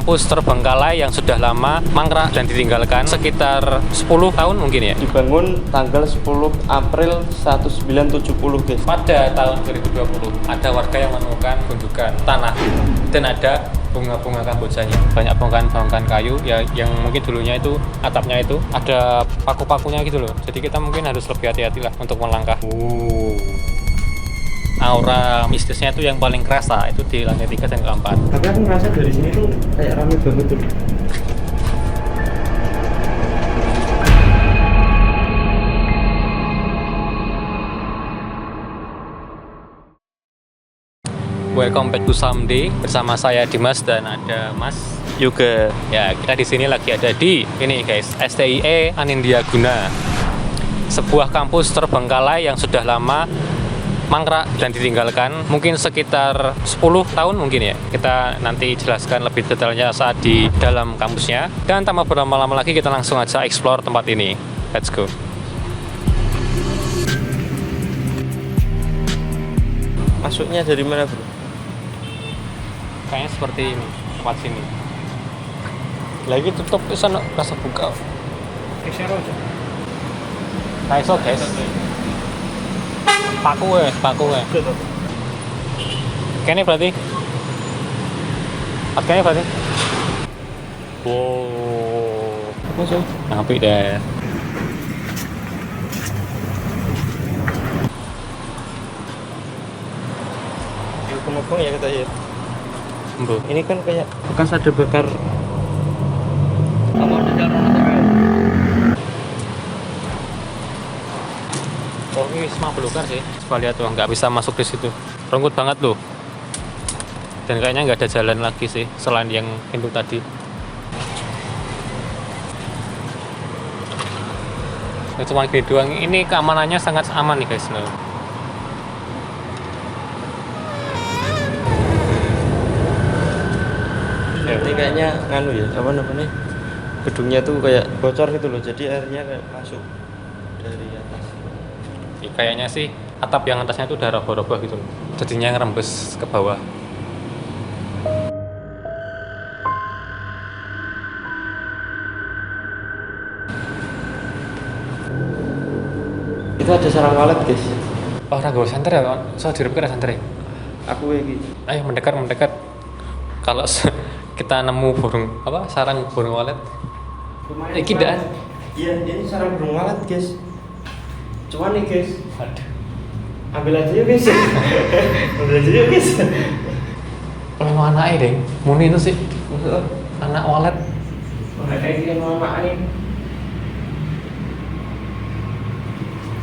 kampus terbengkalai yang sudah lama mangkrak dan ditinggalkan sekitar 10 tahun mungkin ya. Dibangun tanggal 10 April 1970 guys. Pada tahun 2020 ada warga yang menemukan gundukan tanah dan ada bunga-bunga kambojanya. Banyak bongkahan-bongkahan kayu ya, yang mungkin dulunya itu atapnya itu ada paku-pakunya gitu loh. Jadi kita mungkin harus lebih hati-hati lah untuk melangkah. Aura mistisnya itu yang paling kerasa itu di lantai 3 dan keempat. Tapi aku ngerasa dari sini tuh kayak rame banget tuh. Welcome back to Someday bersama saya Dimas dan ada Mas Yoga. Ya, kita di sini lagi ada di ini guys, STIE Anindya-Guna. Sebuah kampus terbengkalai yang sudah lama mangkrak dan ditinggalkan mungkin sekitar 10 tahun mungkin ya. Kita nanti jelaskan lebih detailnya saat di dalam kampusnya. Dan tanpa berlama-lama lagi kita langsung aja explore tempat ini. Let's go. Masuknya dari mana, bro? Kayaknya seperti ini, tempat sini. Lagi tutup ke sana, rasa buka. Kaiso guys. Paku ya. Kayaknya berarti. Kayaknya berarti. Wow. Apa sih? Apik deh. Ngomong ya kita ya. Mbok. Ini kan kayak bekas ada bakar. Oh, ini semua belukar sih. Coba lihat tuh, nggak bisa masuk di situ. Rungkut banget loh. Dan kayaknya nggak ada jalan lagi sih selain yang pintu tadi. Ini cuma gini doang. Ini keamanannya sangat aman nih guys. Loh. Ini kayaknya nganu ya, apa namanya? Gedungnya tuh kayak bocor gitu loh. Jadi airnya kayak masuk dari atas. Kayaknya sih atap yang atasnya itu udah roboh-roboh gitu loh. Jadinya ngerembes ke bawah. Itu ada sarang walet, guys. Oh, ragu santer ya, kawan. So direpikir santer ya. Aku lagi. Ayo mendekat. Kalau kita nemu burung apa sarang burung walet. Iki dah. Iya, ini sarang burung walet, guys. Cuman nih, guys. Aduh. Ambil aja yuk, guys. Ambil aja yuk, guys. Kalau anaknya deh, muni itu sih anak walet. Kayak gini mama nih.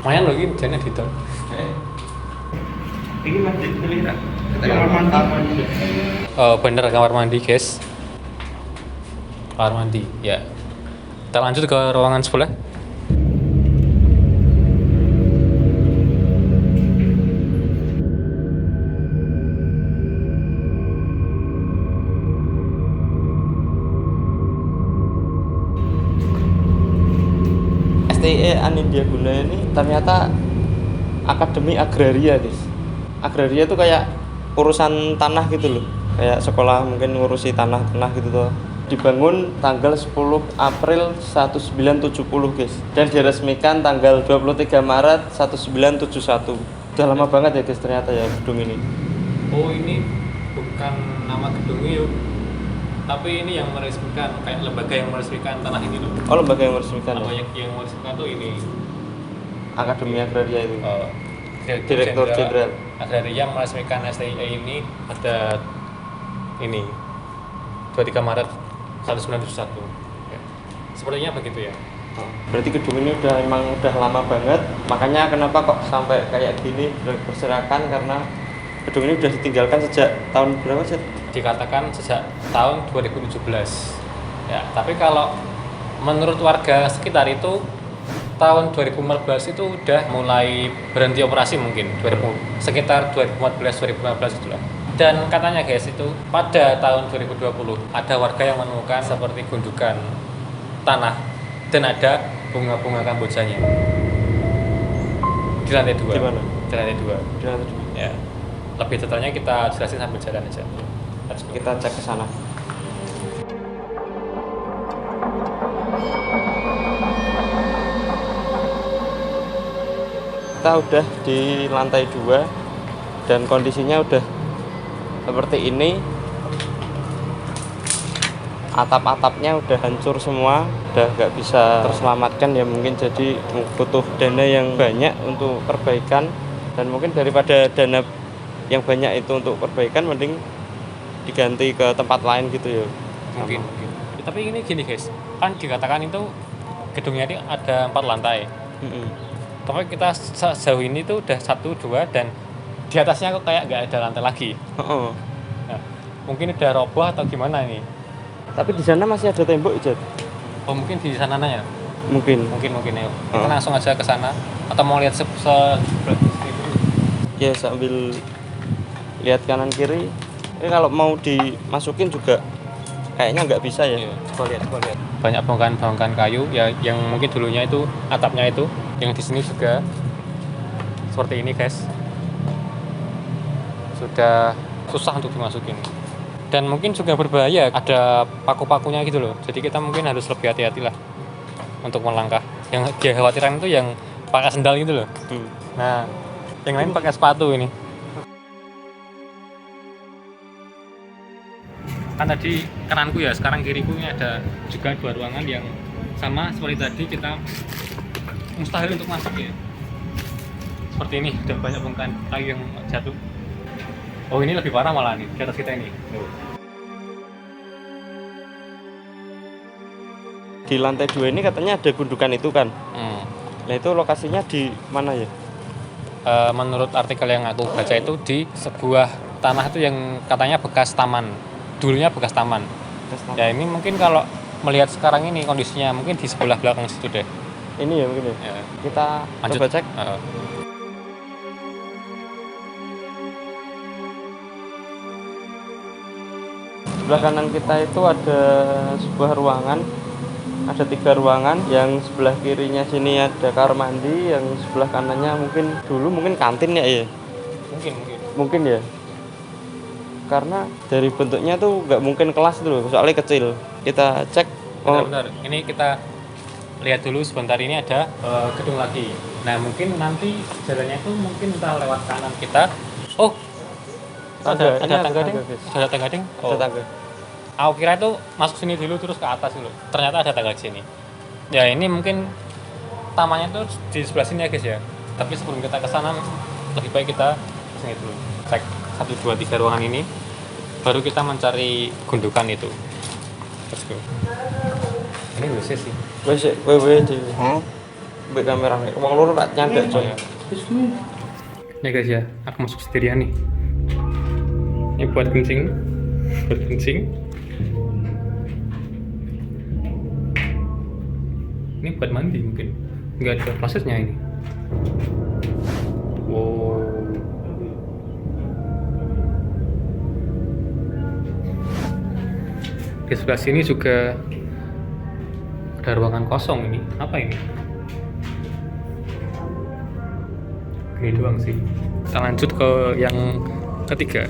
Lumayan loh ini jadinya gitu. Ini masih terlihat kamar mandi. Oh bener, kamar mandi guys. Kamar mandi ya. Kita lanjut ke ruangan sebelah. STIE Anindya-Guna ini ternyata akademi agraria, guys. Agraria itu kayak urusan tanah gitu loh. Kayak sekolah mungkin ngurusi tanah-tanah gitu tuh. Dibangun tanggal 10 April 1970, guys. Dan diresmikan tanggal 23 Maret 1971. Udah lama banget ya, guys, ternyata ya gedung ini. Oh ini bukan nama gedungnya yuk. Tapi ini yang meresmikan, kayak lembaga yang meresmikan tanah ini loh. Oh, lembaga yang meresmikan. Apa Ya? yang meresmikan tuh ini. Akademi agraria itu. Direktur Direktur Jenderal. Agraria yang meresmikan STIE ini pada ini 23 Maret 1971. Ya. Sepertinya begitu ya. Berarti gedung ini udah lama banget. Makanya kenapa kok sampai kayak gini berserakan, karena gedung ini udah ditinggalkan sejak tahun berapa sih? Dikatakan sejak tahun 2017. Ya, tapi kalau menurut warga sekitar itu tahun 2014 itu udah mulai berhenti operasi mungkin sekitar 2014-2015 itulah. Dan katanya guys itu pada tahun 2020 ada warga yang menemukan seperti gundukan tanah dan ada bunga-bunga kambojanya di lantai 2. Di mana? Di lantai 2. Di lantai 2. Ya. Lebih detailnya kita jelasin sambil jalan aja. Kita cek ke sana. kita udah di lantai 2 dan kondisinya udah seperti ini. Atap-atapnya udah hancur semua, udah nggak bisa terselamatkan ya, mungkin jadi butuh dana yang banyak untuk perbaikan, dan mungkin daripada dana yang banyak itu untuk perbaikan mending diganti ke tempat lain gitu ya. Mungkin. Tapi ini gini guys, kan dikatakan itu gedungnya ini ada 4 lantai. Tapi kita sejauh ini tuh udah 1, 2 dan di atasnya kok kayak nggak ada lantai lagi. Nah, mungkin udah roboh atau gimana ini? Tapi di sana masih ada tembok, Jad. Oh mungkin di sana ya? Mungkin Ya. Kita langsung aja ke sana atau mau lihat ya sambil lihat kanan kiri. Ini kalau mau dimasukin juga kayaknya nggak bisa ya. Iya, coba lihat. Banyak bongkahan kayu ya, yang mungkin dulunya itu atapnya itu, yang di sini juga seperti ini guys. Sudah susah untuk dimasukin. Dan mungkin juga berbahaya, ada paku-pakunya gitu loh. Jadi kita mungkin harus lebih hati-hati lah untuk melangkah. Yang dia khawatiran itu yang pakai sendal gitu loh. Nah, yang lain pakai sepatu ini. Kan tadi kananku ya, sekarang kiriku ini ada juga 2 ruangan yang sama seperti tadi, kita mustahil untuk masuk ya. Seperti ini, udah banyak bongkahan kayu yang jatuh. Oh ini lebih parah malah nih, di atas kita ini. Di lantai 2 ini katanya ada gundukan itu kan. Nah itu lokasinya di mana ya? Menurut artikel yang aku baca itu di sebuah tanah itu yang katanya bekas taman. Dulunya bekas taman. Ya ini mungkin kalau melihat sekarang ini kondisinya mungkin di sebelah belakang situ deh. Ini ya mungkin ya. Kita lanjut. Coba cek. Sebelah kanan kita itu ada sebuah ruangan, ada 3 ruangan. Yang sebelah kirinya sini ada kamar mandi, yang sebelah kanannya mungkin kantin ya. Mungkin ya, karena dari bentuknya tuh nggak mungkin kelas itu loh, soalnya kecil. Kita cek. Bentar. Ini kita lihat dulu sebentar, ini ada gedung lagi. Nah mungkin nanti jalannya itu mungkin entah lewat kanan kita. Oh ada tangga ding. Ada tangga ding. Ada tangga. Aku kira itu masuk sini dulu terus ke atas dulu. Ternyata ada tangga di sini. Ya ini mungkin tamannya tuh di sebelah sini ya guys ya. Tapi sebelum kita ke sana lebih baik kita ke sini dulu. Cek 1, 2, 3 ruangan ini. Baru kita mencari gundukan itu. Let's go. Ini WC sih. WC di. Mbak kamera nih. Wong loro tak nyandak coy. Nih guys ya, aku masuk sendirian nih. Ini buat kencing. Ini buat mandi mungkin. Nggak ada prosesnya ini. Wow. Di sebelah sini juga ada ruangan kosong ini. Apa ini? Ini doang sih. Kita lanjut ke yang ketiga.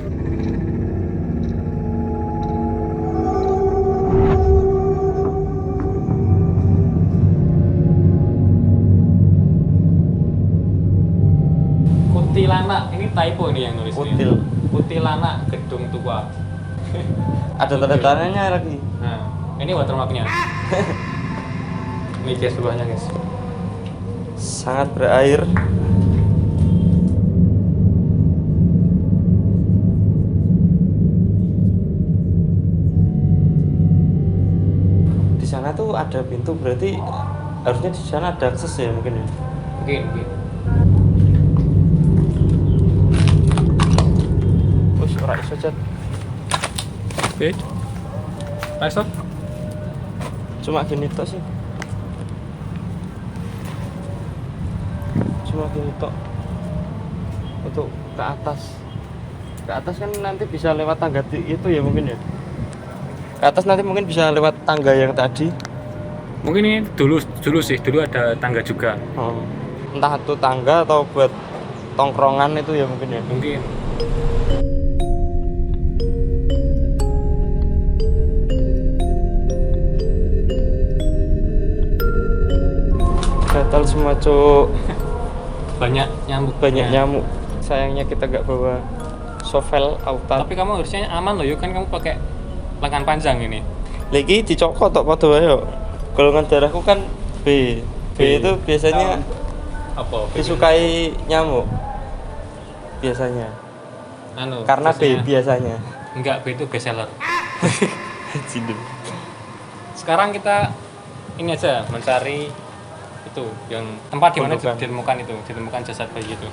Kutilana, ini typo ini yang nulis. Kutilana gedung tua. Ada tanda tandanya lagi. Nah, ini watermarknya. Ini guys bawahnya guys. Sangat berair. Di sana tuh ada pintu, berarti harusnya di sana ada akses ya mungkin ya. Mungkin. Ora iso Cat. Oke. Nice. Cuma gini tok sih. Untuk ke atas. Ke atas kan nanti bisa lewat tangga itu ya mungkin ya. Ke atas nanti mungkin bisa lewat tangga yang tadi. Mungkin ini dulu ada tangga juga. Entah itu tangga atau buat tongkrongan itu ya mungkin ya. Mungkin. Gatal semua cuk. banyak nyamuk. banyak nyamuk. Sayangnya kita nggak bawa shovel auta. Tapi kamu harusnya aman loh, yuk kan kamu pakai lengan panjang ini. Lagi dicokot tok padha wae yo. Golongan darahku kan B. B itu biasanya Apa? disukai nyamuk. Biasanya. Anu, Karena B biasanya- biasanya. Enggak, B itu best seller. Jindu. Sekarang kita ini aja mencari itu yang tempat di mana Gundukan. ditemukan jasad bayi itu.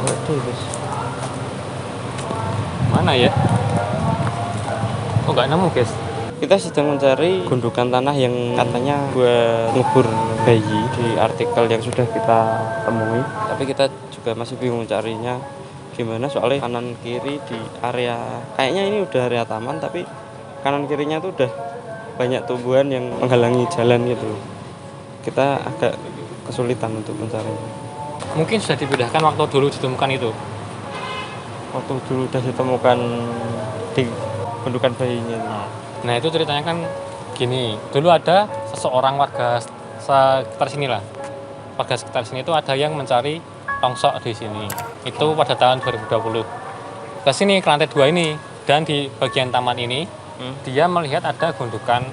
Waduh, guys. Mana ya? Oh, nggak nemu, guys. Kita sedang mencari gundukan tanah yang katanya buat ngubur bayi di artikel yang sudah kita temui. Tapi kita juga masih bingung carinya gimana, soalnya kanan kiri di area kayaknya ini udah area taman, tapi kanan kirinya tuh udah banyak tumbuhan yang menghalangi jalan gitu. Kita agak kesulitan untuk mencarinya. Mungkin sudah dipindahkan waktu dulu ditemukan itu. Waktu dulu udah ditemukan di gundukan bayinya itu. Nah, itu ceritanya kan gini. Dulu ada seseorang warga sekitar sini lah. Warga sekitar sini itu ada yang mencari tongsok di sini. Itu pada tahun 2020. Ke sini, ke lantai 2 ini. Dan di bagian taman ini, dia melihat ada gundukan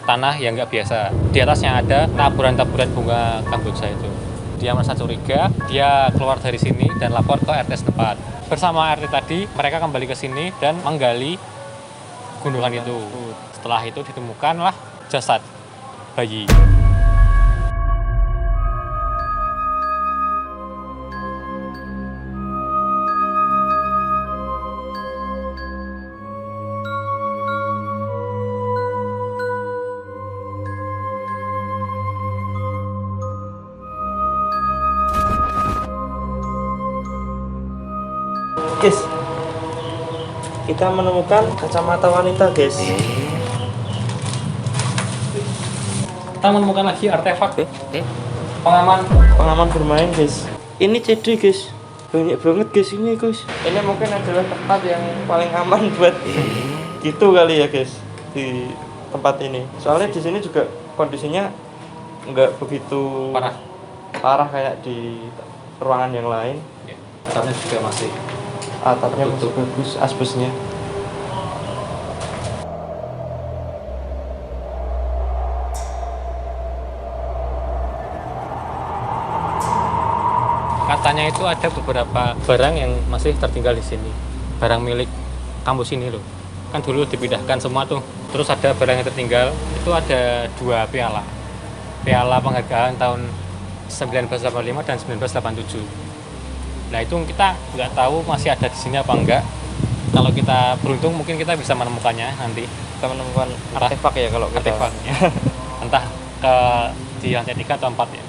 tanah yang nggak biasa. Di atasnya ada taburan-taburan bunga kamboja itu. Dia merasa curiga, dia keluar dari sini dan lapor ke RT setempat. Bersama RT tadi, mereka kembali ke sini dan menggali gundukan itu. Setelah itu ditemukanlah jasad bayi. Guys, kita menemukan kacamata wanita, guys. Kita menemukan lagi artefak pengaman. Pengaman bermain, guys. Ini CD, guys. Banyak banget, guys, ini, guys. Ini mungkin adalah tempat yang paling aman buat gitu kali ya, guys, di tempat ini. Soalnya di sini juga kondisinya nggak begitu parah kayak di ruangan yang lain. Atapnya juga masih Atapnya masih bagus, asbesnya. katanya itu ada beberapa barang yang masih tertinggal di sini. Barang milik kampus ini loh. Kan dulu dipindahkan semua tuh. Terus ada barang yang tertinggal, itu ada 2 piala. Piala penghargaan tahun 1985 dan 1987. Nah, itu kita nggak tahu masih ada di sini apa enggak. Kalau kita beruntung mungkin kita bisa menemukannya nanti. Kita menemukan artefak ya kalau kita. Artefaknya. Entah di lantai 3 atau 4 ya.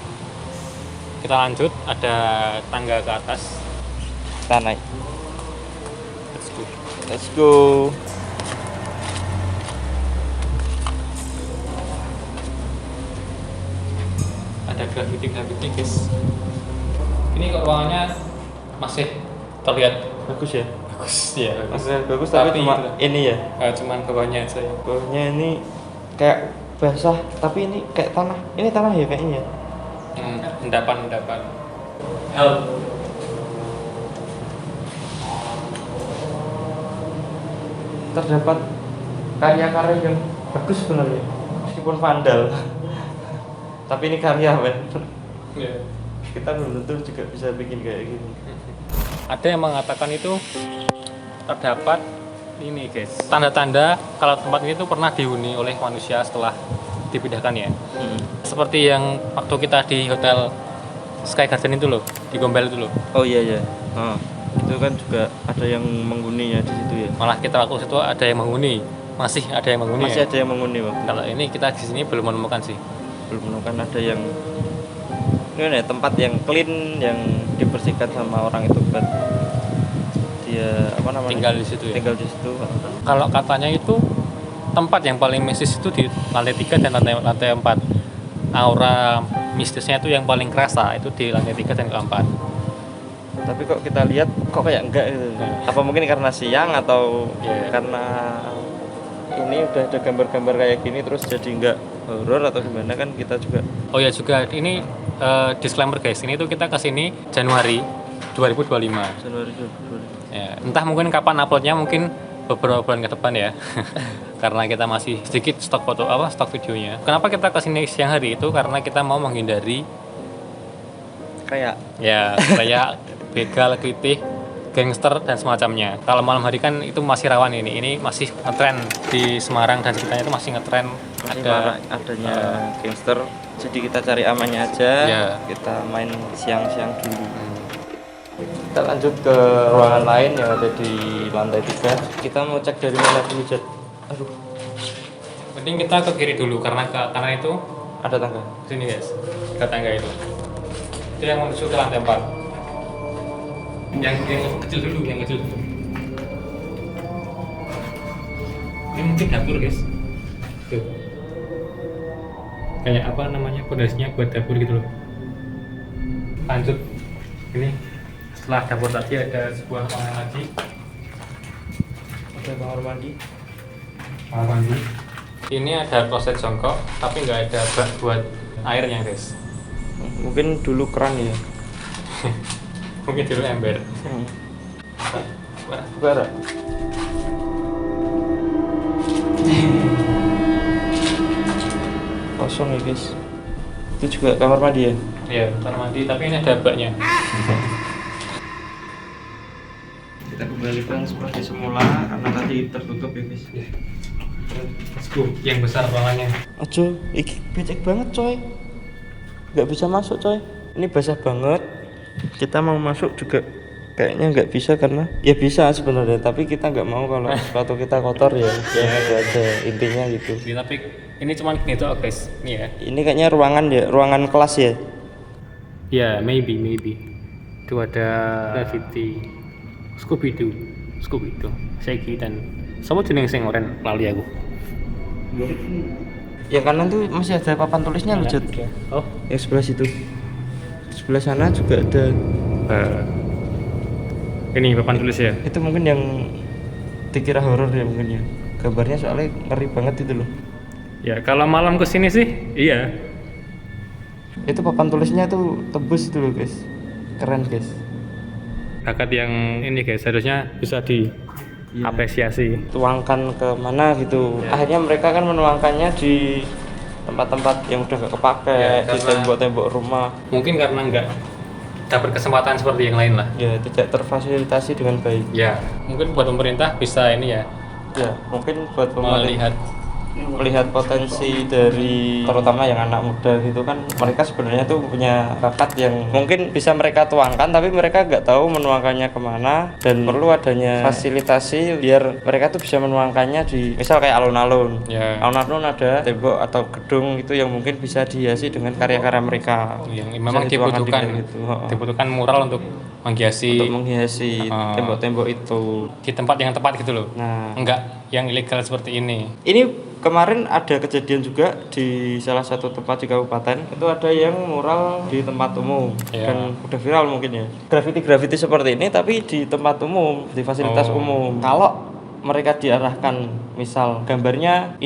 Kita lanjut, ada tangga ke atas. Kita naik. Let's go. Let's go. Ada graffiti guys. Ini kok ruangannya masih terlihat Bagus ya. bagus ya. Masih bagus tapi cuma itu, ini ya. cuman bawahnya aja ya. Bawahnya ini kayak basah tapi ini kayak tanah. Ini tanah ya kayaknya. Endapan. Help. Terdapat karya-karya yang bagus sebenarnya meskipun vandal. Tapi ini karya, men. Yeah. Kita belum tentu juga bisa bikin kayak gini. Ada yang mengatakan itu terdapat ini guys, tanda-tanda kalau tempat ini tuh pernah dihuni oleh manusia setelah dipindahkan ya. Seperti yang waktu kita di hotel Sky Garden itu loh, di Gombel itu loh. Oh iya iya. Itu kan juga ada yang menghuninya di situ ya. Malah kita waktu itu ada yang menghuni, masih ada yang menghuni. Masih ya? ada yang menghuni waktu. Kalau ini kita di sini belum menemukan sih. Belum menemukan ada yang ini ya, tempat yang clean yang dibersihkan sama orang itu buat dia apa namanya? Tinggal di situ ya. Tinggal di situ. Kalau katanya itu tempat yang paling mistis itu di lantai 3 dan lantai 4. Aura mistisnya itu yang paling kerasa itu di lantai 3 dan ke-4. tapi kok kita lihat kok kayak enggak gitu. Apa mungkin karena siang atau karena ini udah ada gambar-gambar kayak gini terus jadi enggak horor atau gimana kan kita juga. Oh ya juga ini disclaimer guys, ini tuh kita kesini Januari 2025. Januari 2020. Ya, entah mungkin kapan uploadnya, mungkin beberapa bulan ke depan ya. Karena kita masih sedikit stok videonya. Kenapa kita kesini siang hari itu? Karena kita mau menghindari Kayak begal, kritik, gangster dan semacamnya. Kalau malam hari kan itu masih rawan ini masih ngetren di Semarang dan sekitarnya itu masih ngetren adanya gangster. Jadi kita cari amannya aja. Kita main siang-siang dulu. Kita lanjut ke ruangan lain yang ada di lantai 3. Kita mau cek dari mana dulu, Jad? Aduh. Mending kita ke kiri dulu karena ke kanan itu Ada tangga. sini guys. Ke tangga itu. Itu yang menuju ke lantai 4. Yang kecil dulu, yang kecil dulu. Ini mungkin dapur guys. Tuh. Kayak apa namanya, pondasinya buat dapur gitu loh. Lanjut. Ini setelah dapur tadi ada sebuah ruangan lagi. Ada kamar mandi. Kamar mandi. Ini ada kloset jongkok, tapi nggak ada bak buat airnya guys. Mungkin dulu keran ya. Mungkin dulu ember. Bara. Kosong ya guys. Itu juga kamar mandi ya? Iya, kamar mandi, tapi ini ada baknya. Kita kembalikan seperti semula karena tadi tertutup ya guys. Let's go, yang besar ruangannya. Aduh, iki becek banget coy. Nggak bisa masuk coy. Ini basah banget. Kita mau masuk juga kayaknya nggak bisa karena ya bisa sebenarnya, tapi kita nggak mau kalau sepatu kita kotor ya. Ya itu aja intinya gitu. Ya, tapi ini cuma gini tuh guys, ini ya. Ini kayaknya ruangan ya, ruangan kelas ya. Ya, maybe. Itu ada graffiti, Scooby-Doo, Shaggy dan sama jenis sing oren lali aku. Yang kanan tuh masih ada papan tulisnya loh, Jod. Oh, Yang sebelah situ. Sebelah sana juga ada. Ini papan tulis ya. Itu mungkin yang dikira horor ya mungkin ya. Gambarnya soalnya ngeri banget itu loh. Ya, kalau malam kesini sih, iya. Itu papan tulisnya tuh tebus itu loh guys. Keren guys. Bakat yang ini guys, harusnya bisa diapresiasi. Tuangkan ke mana gitu. Akhirnya mereka kan menuangkannya di tempat-tempat yang udah gak kepake, di tembok-tembok rumah. Mungkin karena nggak dapat kesempatan seperti yang lain lah. Ya, tidak terfasilitasi dengan baik. Ya, mungkin buat pemerintah bisa ini ya. Ya, mungkin buat pemerintah melihat potensi dari terutama yang anak muda gitu kan, mereka sebenarnya tuh punya bakat yang mungkin bisa mereka tuangkan, tapi mereka nggak tahu menuangkannya kemana, dan perlu adanya fasilitasi biar mereka tuh bisa menuangkannya di misal kayak alun-alun. Alun-alun ada tembok atau gedung itu yang mungkin bisa dihiasi dengan karya-karya mereka yang memang dibutuhkan mural untuk menghiasi tembok-tembok itu di tempat yang tepat gitu loh. Enggak yang ilegal seperti ini. Ini kemarin ada kejadian juga di salah satu tempat di kabupaten, itu ada yang mural di tempat umum dan udah viral mungkin ya. Grafiti seperti ini tapi di tempat umum, di fasilitas umum. Kalau mereka diarahkan misal gambarnya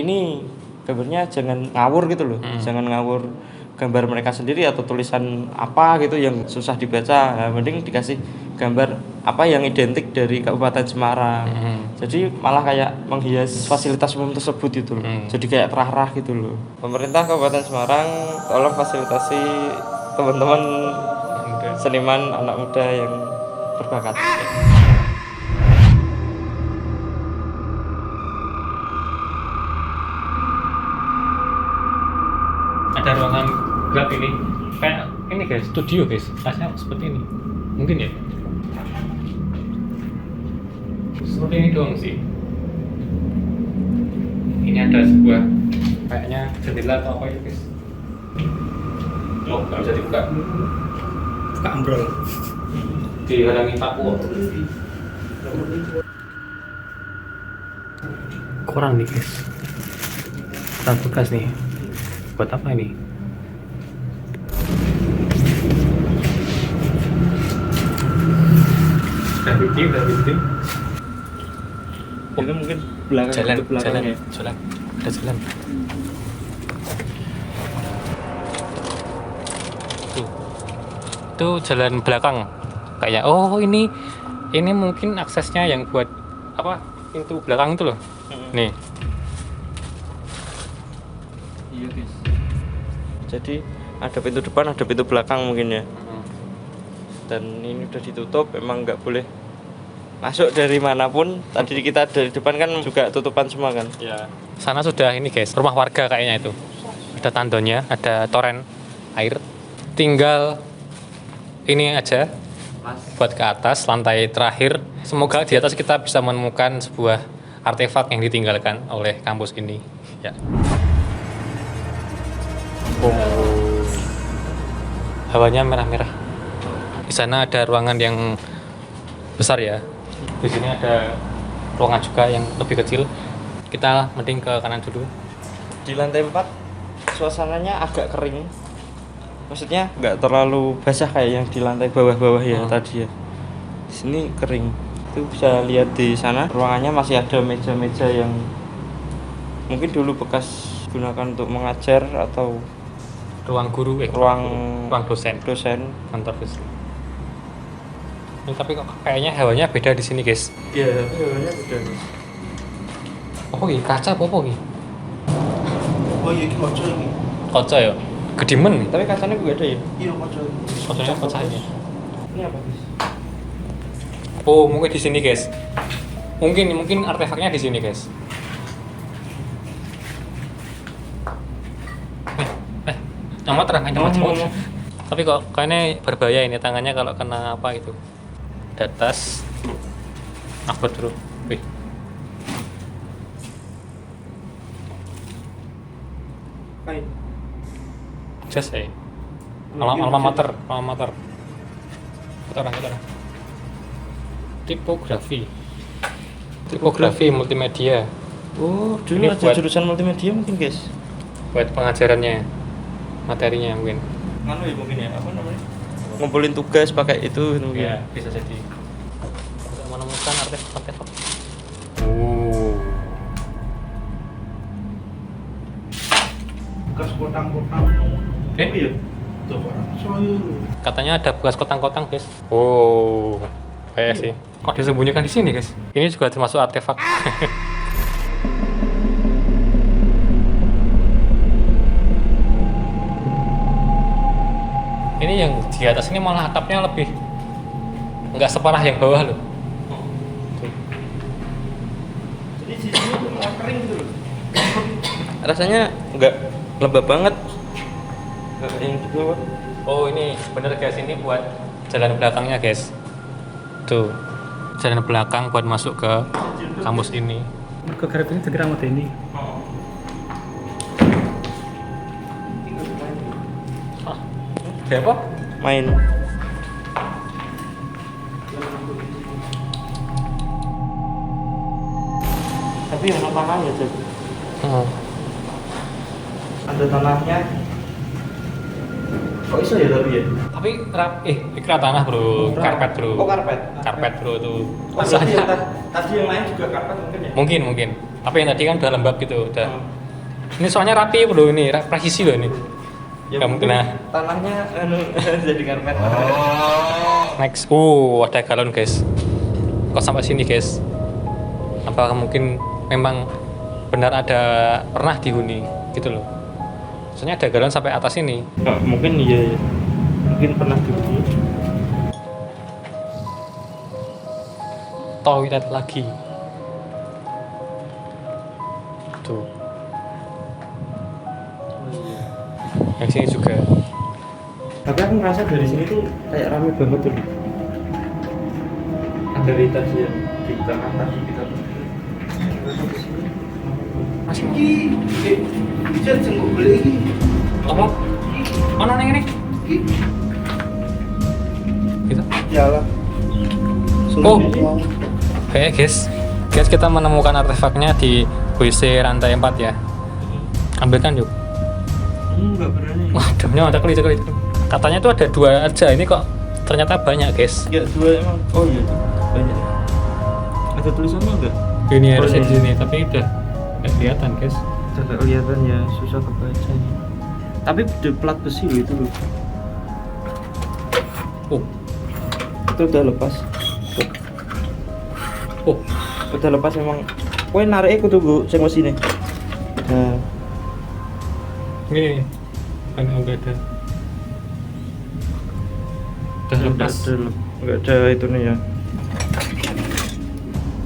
jangan ngawur gitu loh. Jangan ngawur gambar mereka sendiri atau tulisan apa gitu yang susah dibaca. Nah, mending dikasih gambar apa yang identik dari Kabupaten Semarang. Jadi malah kayak menghias fasilitas umum tersebut gitu loh. Jadi kayak terarah gitu loh. Pemerintah Kabupaten Semarang tolong fasilitasi teman-teman seniman anak muda yang berbakat. Ada ruangan gelap ini, kayak ini guys, studio guys, rasanya seperti ini, mungkin ya. Seperti ini doang sih. Ini ada sebuah kayaknya jendela atau apa ya guys. Oh, nggak bisa dibuka. Buka ambrol. Dihalangi paku. Kurang nih guys. Kurang tugas nih. Buat apa ini? Graffiti. Itu mungkin belakang Jalan, itu belakang jalan, ya. jalan. Ada jalan. Tuh. Itu jalan belakang. Kayak oh ini mungkin aksesnya yang buat apa? Pintu belakang itu loh. Nih. Iya guys. Jadi ada pintu depan, ada pintu belakang mungkin ya. Dan ini udah ditutup, emang nggak boleh masuk dari manapun. Tadi kita dari depan kan juga tutupan semua kan. Ya. Sana sudah ini guys, rumah warga kayaknya itu. Ada tandonnya, ada toren air. Tinggal ini aja buat ke atas lantai terakhir. Semoga di atas kita bisa menemukan sebuah artefak yang ditinggalkan oleh kampus ini. Ya. Oh. Hawanya merah-merah. Di sana ada ruangan yang besar ya. Di sini ada ruangan juga yang lebih kecil. Kita mending ke kanan dulu. Di lantai 4 suasananya agak kering. Maksudnya nggak terlalu basah kayak yang di lantai bawah-bawah ya tadi ya. Di sini kering. Itu bisa lihat di sana ruangannya masih ada meja-meja yang mungkin dulu bekas gunakan untuk mengajar atau Ruang guru, ruang dosen, kantor dosen. Ini tapi kok kayaknya hawanya beda di sini guys. Iya, hawanya beda. Oh iya, kaca apa ini? Oh iya, kaca ini. Kaca ya? Gedimen. Tapi kacanya juga ada ya? Iya, kaca. Kacanya kacanya. Ini apa guys? Oh, mungkin di sini guys. Mungkin artefaknya di sini guys. Nyamot terang, nyamot. Tapi kok kayaknya berbahaya ini tangannya kalau kena apa gitu. Di atas. Akbar dulu. Wih. Hai. Jas ya. Alma mater. Kita orang. Tipografi multimedia. Oh, dulu Ini ada buat- jurusan multimedia mungkin guys. Buat pengajarannya, materinya mungkin. Nganu ya mungkin ya, apa namanya? Ngumpulin tugas pakai itu mungkin. Ya, bisa jadi. Untuk menemukan artefak. Oh. Bekas kotak-kotak. Iya. Coba. Soalnya Katanya ada bekas kotang-kotang, guys. Oh. Kayak sih. Kok disembunyikan di sini, guys? Ini juga termasuk artefak. Ini yang di atas ini malah atapnya lebih nggak separah yang bawah loh. Tuh. Jadi di sini tuh malah kering gitu loh. Rasanya nggak lembab banget. Nggak kayak yang di bawah. Oh ini bener guys, ini buat jalan belakangnya guys. Tuh, jalan belakang buat masuk ke kampus ini. Ke garap ini segera mau ini. Ada apa? Main. Tapi yang tanahnya jadi. Ada tanahnya. Kok bisa ya tapi ya? Tapi ikra tanah bro, karpet bro. Oh karpet. Karpet bro tuh. Oh, tadi yang, Rasanya tadi yang lain juga karpet mungkin ya? mungkin. Tapi yang tadi kan udah lembab gitu, udah. Ini soalnya rapi bro, ini presisi loh ini. Ya Kamu mungkin kena. tanahnya jadi karpet. Next, ada galon guys. Kok sampai sini guys? Apakah mungkin memang benar ada pernah dihuni gitu loh? Soalnya ada galon sampai atas ini. Nggak, mungkin iya ya. Mungkin pernah dulu. Toilet lagi. Tuh. Yang sini juga. Tapi aku ngerasa dari sini tuh kayak rame banget tuh. Ada di tadi ya, di tengah tadi kita tuh. Masih iki bisa jenguk beli iki. apa? Mana nih ini? Gitu. Iyalah. Oh. Oke guys, kita menemukan artefaknya di WC rantai 4 ya. Ambilkan yuk. Nggak berani. Wah, damnya ada kali. Katanya tuh ada 2 aja, ini kok ternyata banyak guys. Ya dua emang. Oh iya, banyak. Ada tulisannya enggak? Ini Oh, harusnya ini. di sini, tapi udah nggak kelihatan guys. Tidak kelihatan ya, susah kebacanya. Tapi di plat besi loh itu loh. Oh, Itu udah lepas. oh, Udah lepas emang. Kowe narik aku tunggu sing mesine. Nah, ini kan enggak ada. Udah lepas. Enggak ada itu nih ya.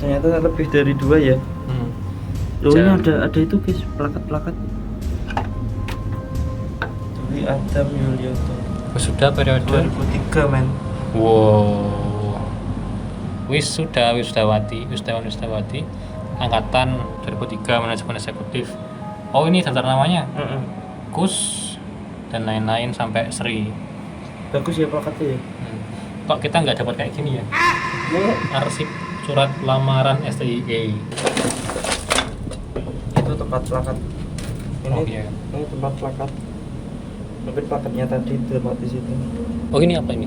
Ternyata lebih dari 2 ya. Loh ini Jam. ada itu guys, plakat-plakat. Dwi Adam Yulianto. Sudah periode. 2003 men. Wow. Wisudawati angkatan 2003 manajemen eksekutif. Oh ini daftar namanya. Kus dan lain-lain sampai Sri. Bagus ya plakatnya ya. Kok kita nggak dapat kayak gini ya? Arsip surat lamaran STIE. Itu tempat plakat. Ini, Oh iya. ini tempat plakat. Mungkin plakatnya tadi tempat di situ. Oh ini apa ini?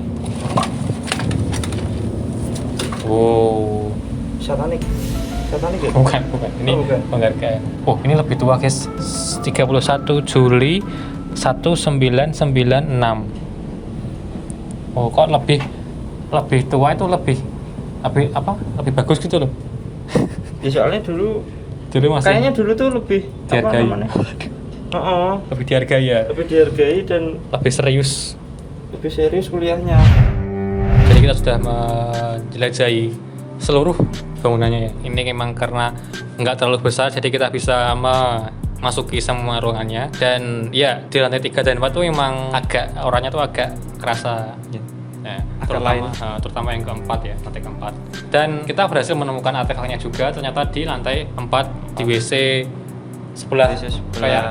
Wow. Satanik ya? Bukan. Ini Oh, bukan. penghargaan. Oh, ini lebih tua, guys. 31 Juli 1996. Oh, kok lebih tua itu lebih Lebih bagus gitu loh. Ya soalnya dulu Masih kayaknya dulu tuh lebih apa dihargai. namanya? Heeh. Lebih dihargai ya. Lebih dihargai dan Lebih serius. lebih serius kuliahnya. Jadi kita sudah menjelajahi seluruh bangunannya ya. Ini memang karena nggak terlalu besar, jadi kita bisa memasuki semua ruangannya. Dan ya di lantai 3 dan 4 tuh memang orangnya tuh agak kerasa. Ya, Agak lain. terutama yang keempat ya, lantai keempat. Dan kita berhasil menemukan artefaknya juga ternyata di lantai 4 di WC sebelah, WC sebelah kayak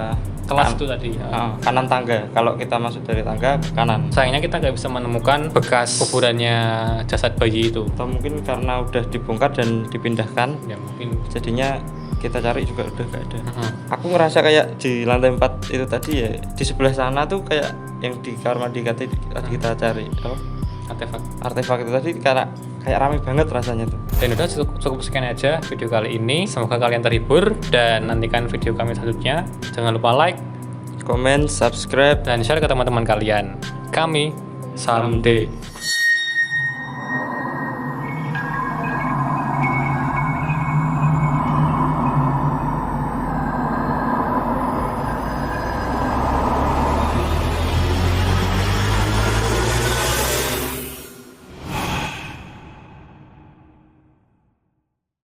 kelas kan- itu tadi. Kanan tangga. Kalau kita masuk dari tangga ke kanan. Sayangnya kita nggak bisa menemukan bekas kuburannya jasad bayi itu. Atau mungkin karena udah dibongkar dan dipindahkan, Ya mungkin. jadinya kita cari juga udah gak ada. Mm-mm. Aku ngerasa kayak di lantai 4 itu tadi ya, di sebelah sana tuh kayak yang di kamar mandi tadi kita cari apa? Artefak itu tadi kayak rame banget rasanya tuh. Dan udah cukup sekian aja video kali ini. Semoga kalian terhibur dan nantikan video kami selanjutnya. Jangan lupa like, Comment, subscribe. dan share ke teman-teman kalian. Kami Salam D.